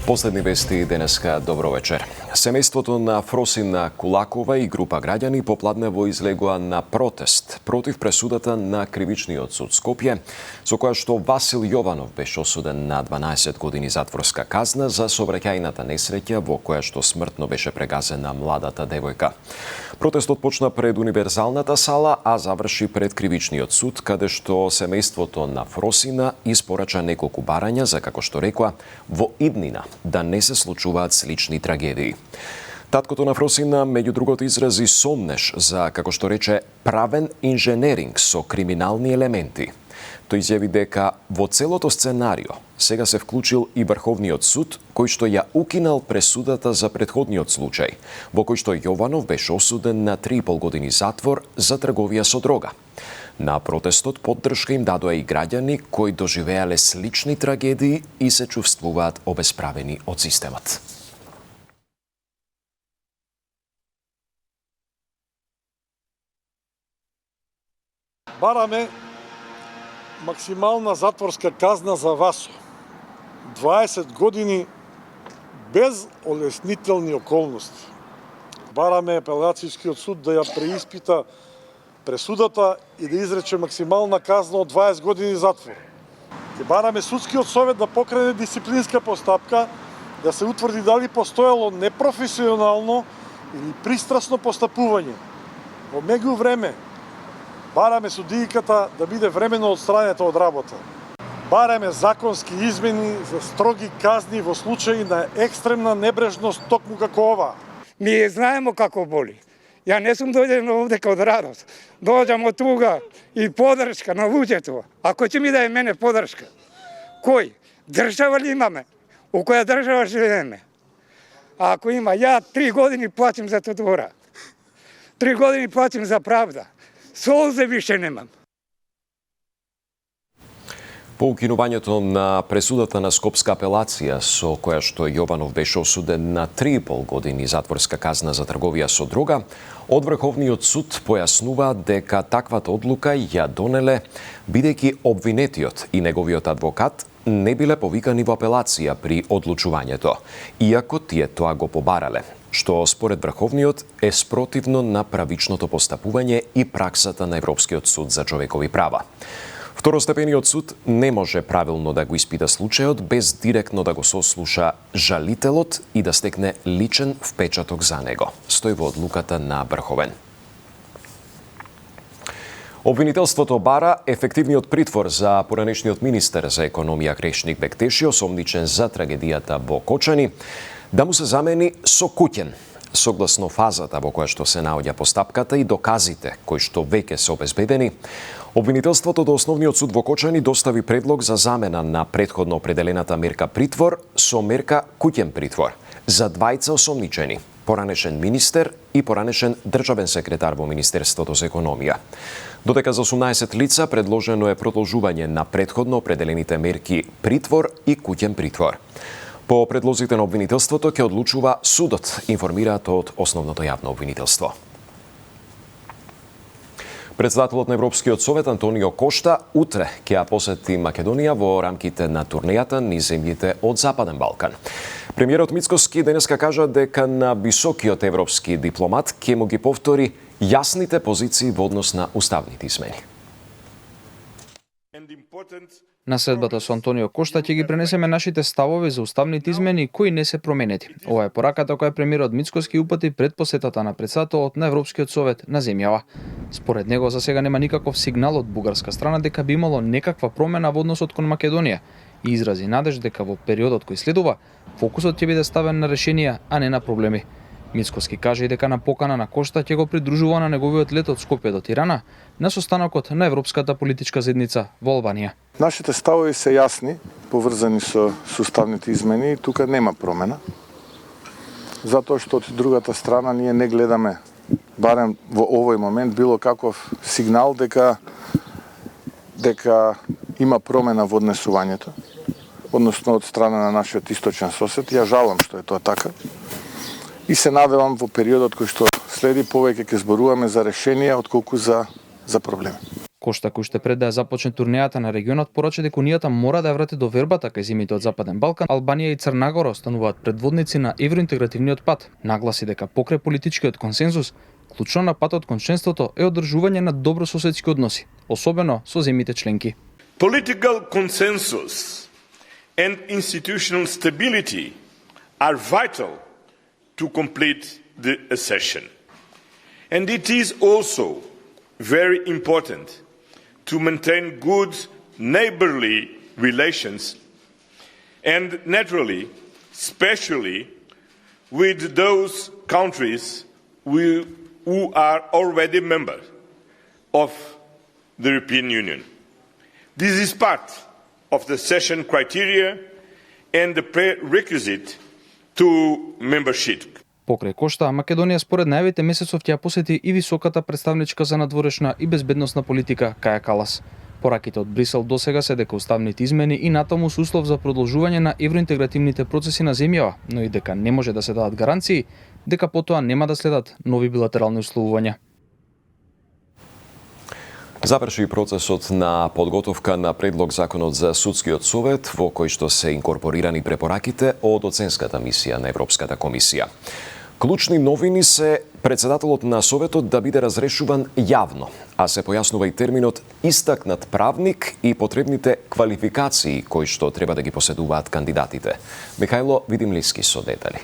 Последни вести денеска, добро вечер. Семејството на Фросина Кулакова и група граѓани попладнево излегоа на протест против пресудата на Кривичниот суд Скопје, со која што Васил Јованов беше осуден на 12 години затворска казна за сообраќајната несреќа во која што смртно беше прегазена младата девојка. Протестот почна пред Универзалната сала, а заврши пред Кривичниот суд, каде што семејството на Фросина испорача неколку барања за, како што рекоа, во иднина да не се случуваат слични трагедии. Таткото на Фросина, меѓу другото, изрази сомнеш за, како што рече, правен инженеринг со криминални елементи. Тој изјави дека во целото сценарио сега се вклучил и Врховниот суд, кој што ја укинал пресудата за претходниот случај, во кој што Јованов беше осуден на 3,5 години затвор за трговија со дрога. На протестот поддршка им дадоа и граѓани кои доживеале слични трагедии и се чувствуваат обесправени од системот. Бараме максимална затворска казна за Васо. 20 години без олеснителни околности. Бараме апелацијскиот суд да ја преиспита пресудата и да изрече максимална казна од 20 години затвор. Ќе бараме судскиот совет да покрене дисциплинска постапка, да се утврди дали постоело непрофесионално или пристрасно постапување. Во меѓувреме, бараме судијката да биде временно отстранета од работа. Бараме законски измени за строги казни во случаи на екстремна небрежност токму како ова. Ние знаемо како боли. Ја не сум дојден овде од радост. Доаѓам од туга и поддршка на луѓето. Ако ќе ми даде мене поддршка, кој? Држава ли имаме? У која држава живееме? А ако има, ја 3 години платим за Тодора. 3 години платим за правда. Солзе више немам. По укинувањето на пресудата на Скопска апелација, со која што Јованов беше осуден на 3,5 години затворска казна за трговија со дрога, од Врховниот суд појаснува дека таквата одлука ја донеле бидејќи обвинетиот и неговиот адвокат не биле повикани во апелација при одлучувањето, иако тие тоа го побарале, што според Врховниот е спротивно на правичното постапување и праксата на Европскиот суд за човекови права. Второстепениот суд не може правилно да го испита случајот без директно да го сослуша жалителот и да стекне личен впечаток за него, стои во одлуката на Врховен. Обвинителството бара ефективниот притвор за поранешниот министер за економија Крешник Бектеши, осомничен за трагедијата во Кочани, да му се замени со куќен, согласно фазата во која што се наоѓа постапката и доказите кои што веќе се обезбедени. Обвинителството до Основниот суд во Кочани достави предлог за замена на претходно определената мерка притвор со мерка куќен притвор за двајца осомничени, поранешен министер и поранешен државен секретар во Министерството за економија. Додека за 18 лица предложено е продолжување на претходно определените мерки притвор и куќен притвор. По предлозите на обвинителството ќе одлучува судот, информираат од Основното јавно обвинителство. Председателот на Европскиот совет Антонио Кошта утре ќе ја посети Македонија во рамките на турнејата низ земјите од Западен Балкан. Премиерот Мицкоски денеска кажа дека на високиот европски дипломат ќе му ги повтори јасните позиции во однос на уставните измени. На следбата со Антонио Кошта ќе ги пренесеме нашите ставови за уставните измени кои не се променети. Ова е пораката која премиерот Мицкоски упати пред посетата на председателот на Европскиот совет на земјава. Според него за сега нема никаков сигнал од бугарска страна дека би имало некаква промена во односот кон Македонија и изрази надеж дека во периодот кој следува фокусот ќе биде ставен на решенија, а не на проблеми. Мицкоски каже и дека на покана на Кошта ќе го придружува на неговиот лет од Скопје до Тирана на состанокот на Европската политичка заедница во Албанија. Нашите ставови се јасни, поврзани со уставните измени, и тука нема промена. Затоа што од другата страна ние не гледаме, барем во овој момент, било каков сигнал дека има промена во однесувањето, односно од страна на нашиот источен сосед. Ја жалам што е тоа така. И се надевам во периодот кој што следи повеќе ќе зборуваме за решенија отколку за проблеми. Кошта, кој уште пред да ја започне турнејата на регионот, порача дека Унијата мора да ја врати до вербата кај земјите од Западен Балкан. Албанија и Црна Гора остануваат предводници на евроинтегративниот пат. Нагласи дека покрај политичкиот консензус, клучно на патот кон членството е одржување на добрососедски односи, особено со земјите членки. Political consensus and institutional stability are vital to complete the accession. And it is also very important to maintain good neighborly relations and naturally, especially with those countries who are already members of the European Union. This is part of the accession criteria and the prerequisite to membership. Покрај Кошта, Македонија според најавите месецов ќе ја посети и високата представничка за надворешна и безбедносна политика Каја Калас. Пораките од Брисел досега се дека уставните измени и натаму се услов за продолжување на евроинтегративните процеси на земјава, но и дека не може да се дадат гаранции дека потоа нема да следат нови билатерални условувања. Заврши процесот на подготовка на предлог законот за судскиот совет, во кој што се инкорпорирани препораките од оценската мисија на Европската комисија. Клучни новини се председателот на советот да биде разрешуван јавно, а се појаснува и терминот истакнат правник и потребните квалификации кои што треба да ги поседуваат кандидатите. Михајло Видимлиски со детали.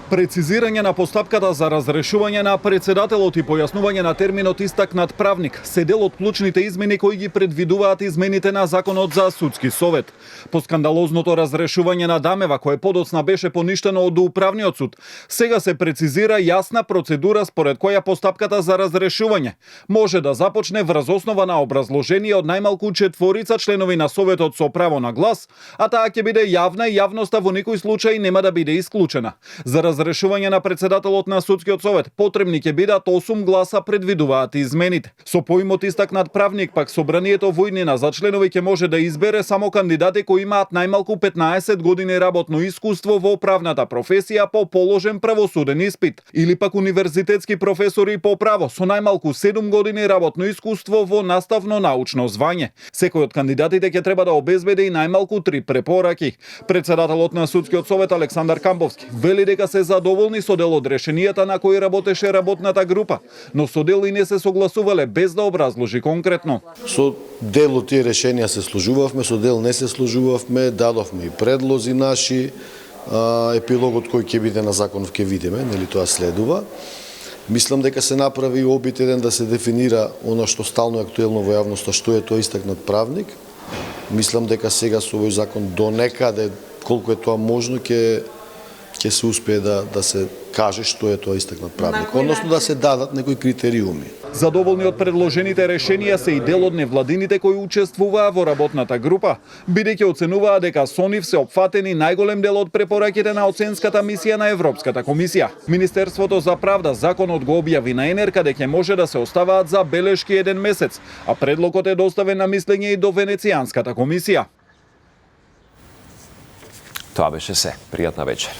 Прецизирање на постапката за разрешување на председателот и појаснување на терминот истакнат правник се дел од клучните измени кои ги предвидуваат измените на законот за судски совет. По скандалозното разрешување на Дамева, кое подоцна беше поништено од управниот суд, сега се прецизира јасна процедура според која постапката за разрешување може да започне врз основа на образложение од најмалку 4 членови на советот со право на глас, а таа ќе биде јавна и јавноста во никој случај нема да биде исклучена. За разрешување на председателот на судскиот совет потребни ќе бидат 8 гласа, предвидуваат измените. Со поимот истакнат правник пак собранието во иднина за членови ќе може да избере само кандидати кои имаат најмалку 15 години работно искуство во правната професија по положен правосуден испит, или пак универзитетски професори по право со најмалку 7 години работно искуство во наставно научно звање. Секој од кандидатите ќе треба да обезбеди и најмалку 3 препораки. Председателот на судскиот совет Александар Камбовски вели дека се задоволни со дел од решенијата на кои работеше работната група, но со дел и не се согласувале без да образложи конкретно. Со дел од тие решенија се сложувавме, со дел не се сложувавме, дадовме и предлози наши, епилогот кој ќе биде на законов ќе видиме, нели тоа следува. Мислам дека се направи обид еден да се дефинира она што стално е актуелно во јавноста, што е тоа истакнат правник. Мислам дека сега со овој закон до некаде, колку е тоа можно, ќе се успее да се каже што е тоа истакнат правник, односно да се дадат некои критериуми. Задоволни од предложените решенија се и дел од невладините кои учествуваа во работната група, бидејќи оценуваа дека со нив се опфатени најголем дел од препораките на оценската мисија на Европската комисија. Министерството за правда законот го објави на НР каде ќе може да се оставаат забелешки 1 месец, а предлогот е доставен на мислење и до Венецијанската комисија. Тоа беше се. Пријатна вечер.